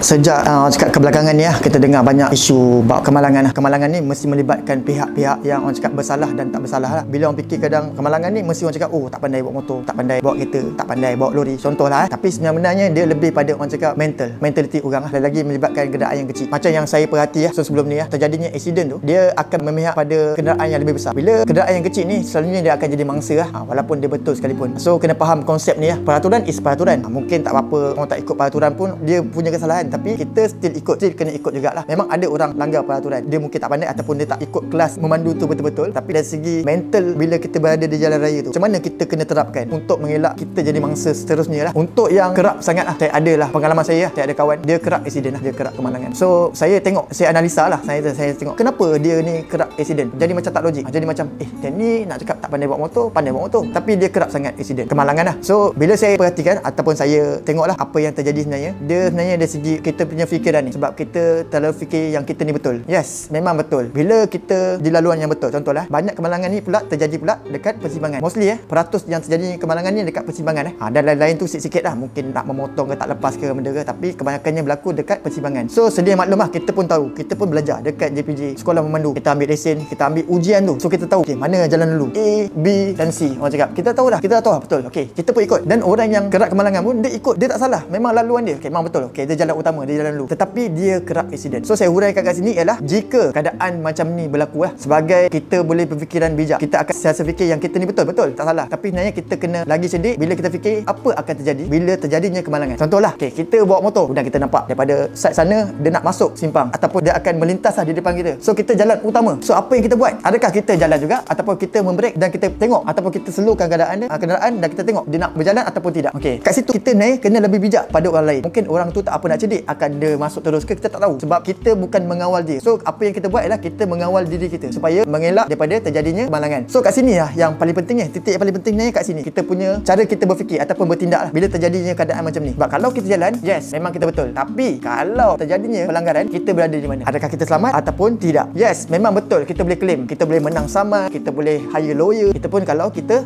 Sejak cakap kebelakangan ni kita dengar banyak isu bab kemalangan. Kemalangan ni mesti melibatkan pihak-pihak yang orang cakap bersalah dan tak bersalah lah. Bila orang fikir kadang kemalangan ni mesti orang cakap tak pandai bawa motor, tak pandai bawa kereta, tak pandai bawa lori, contohlah. Tapi sebenarnya dia lebih pada orang cakap mentality orang lah. Dan lagi melibatkan kenderaan yang kecil. Macam yang saya perhati sebelum ni terjadinya accident tu, dia akan memihak pada kenderaan yang lebih besar. Bila kenderaan yang kecil ni selalunya dia akan jadi mangsa walaupun dia betul sekalipun. So kena faham konsep ni peraturan is peraturan. Mungkin tak apa-apa orang tak ikut peraturan pun dia punya kesalahan, tapi kita still kena ikut jugalah. Memang ada orang langgar peraturan, dia mungkin tak pandai ataupun dia tak ikut kelas memandu tu betul-betul. Tapi dari segi mental, bila kita berada di jalan raya tu, macam mana kita kena terapkan untuk mengelak kita jadi mangsa seterusnya lah. Untuk yang kerap sangat saya ada lah pengalaman saya saya ada kawan dia kerap accident dia kerap kemalangan. So saya tengok, saya analisa lah, saya tengok kenapa dia ni kerap accident. Jadi macam tak logik. Jadi macam dia ni nak cakap tak pandai bawa motor, tapi dia kerap sangat accident, kemalangan lah. So bila saya perhatikan ataupun saya tengoklah apa yang terjadi sebenarnya, dia sebenarnya dari segi kita punya fikiran ni, sebab kita terlalu fikir yang kita ni betul. Yes, memang betul. Bila kita di laluan yang betul, contohlah banyak kemalangan ni pula terjadi pula dekat persimpangan. Mostly peratus yang terjadi kemalangan ni dekat persimpangan dan lain-lain tu sikit-sikit lah, mungkin nak memotong ke tak lepas ke benda ke, tapi kebanyakannya berlaku dekat persimpangan. So sedia maklum lah, kita pun tahu, kita pun belajar dekat JPJ sekolah memandu, kita ambil lesen, kita ambil ujian tu. So kita tahu mana jalan dulu, A, B dan C. Orang cakap kita tahu lah betul. Okey, kita pun ikut. Dan orang yang kerap kemalangan pun dia ikut, dia tak salah, memang laluan dia. Okey, memang betul. Okey, dia jalan utama, dia jalan dulu, tetapi dia kerap accident. So saya huraikan kat sini ialah jika keadaan macam ni berlaku sebagai kita boleh berfikiran bijak, kita akan sentiasa fikir yang kita ni betul, tak salah. Tapi sebenarnya kita kena lagi cerdik bila kita fikir apa akan terjadi bila terjadinya kemalangan. Contohlah, kita bawa motor dan kita nampak daripada side sana dia nak masuk simpang ataupun dia akan melintas di depan kita. So kita jalan utama. So apa yang kita buat? Adakah kita jalan juga ataupun kita membrake dan kita tengok ataupun kita slowkan keadaan dia, kenderaan, dan kita tengok dia nak berjalan ataupun tidak. Okey, kat situ kita kena lebih bijak pada orang lain. Mungkin orang tu tak apa nak cerdik, akan dia masuk terus ke, kita tak tahu sebab kita bukan mengawal dia. So apa yang kita buat ialah kita mengawal diri kita supaya mengelak daripada terjadinya kemalangan. So kat sini yang paling pentingnya, titik yang paling pentingnya kat sini, kita punya cara kita berfikir ataupun bertindak bila terjadinya keadaan macam ni. Sebab kalau kita jalan, yes, memang kita betul, tapi kalau terjadinya pelanggaran, kita berada di mana? Adakah kita selamat ataupun tidak? Yes, memang betul, kita boleh claim, kita boleh menang sama, kita boleh hire lawyer, kita pun kalau kita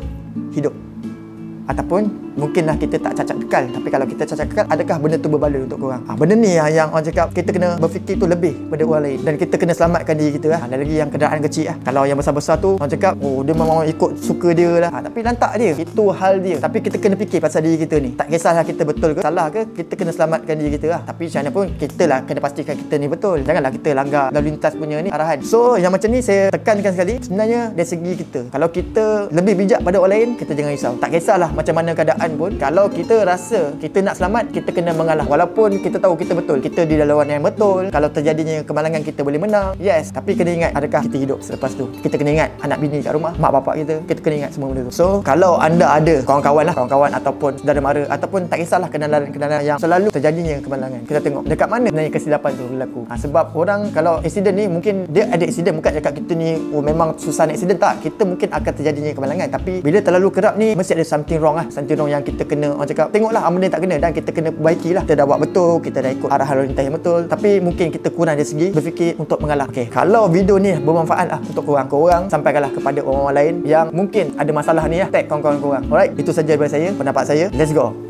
hidup ataupun mungkinlah kita tak cacat kekal. Tapi kalau kita cacat kekal, adakah benda tu berbala untuk korang? Benda ni yang orang cakap kita kena berfikir tu lebih pada orang lain, dan kita kena selamatkan diri kita Ada lagi yang kenderaan kecil Kalau yang besar-besar tu orang cakap dia memang ikut suka dia lah, tapi lantak dia, itu hal dia. Tapi kita kena fikir pasal diri kita ni. Tak kisahlah kita betul ke salah ke, kita kena selamatkan diri kita Tapi macam mana pun kita lah kena pastikan kita ni betul. Janganlah kita langgar lalu lintas punya ni arahan. So yang macam ni saya tekankan sekali, sebenarnya dari segi kita, kalau kita lebih bijak pada orang lain, kita jangan risau. Tak kisahlah macam mana keadaan pun, kalau kita rasa kita nak selamat, kita kena mengalah. Walaupun kita tahu kita betul, kita di laluan yang betul, kalau terjadinya kemalangan kita boleh menang, yes. Tapi kena ingat, adakah kita hidup selepas tu? Kita kena ingat anak bini kat rumah, mak bapak kita kena ingat semua benda tu. So kalau anda ada kawan-kawan ataupun saudara mara, ataupun tak kisahlah kenalan-kenalan yang selalu terjadinya kemalangan, kita tengok dekat mana sebenarnya kesilapan tu berlaku. Sebab orang kalau accident ni, mungkin dia ada accident, bukan cakap kita ni memang susah nak accident, tak. Kita mungkin akan terjadinya kemalangan, tapi bila terlalu kerap ni mesti ada something wrong yang kita kena, orang cakap tengoklah benda tak kena dan kita kena perbaikilah. Kita dah buat betul, kita dah ikut arahan lalu lintas yang betul, tapi mungkin kita kurang dari segi berfikir untuk mengalah. Okey, kalau video ni bermanfaat untuk korang sampaikanlah kepada orang-orang lain yang mungkin ada masalah ni tag kawan-kawan korang. Alright, itu saja daripada saya, pendapat saya. Let's go.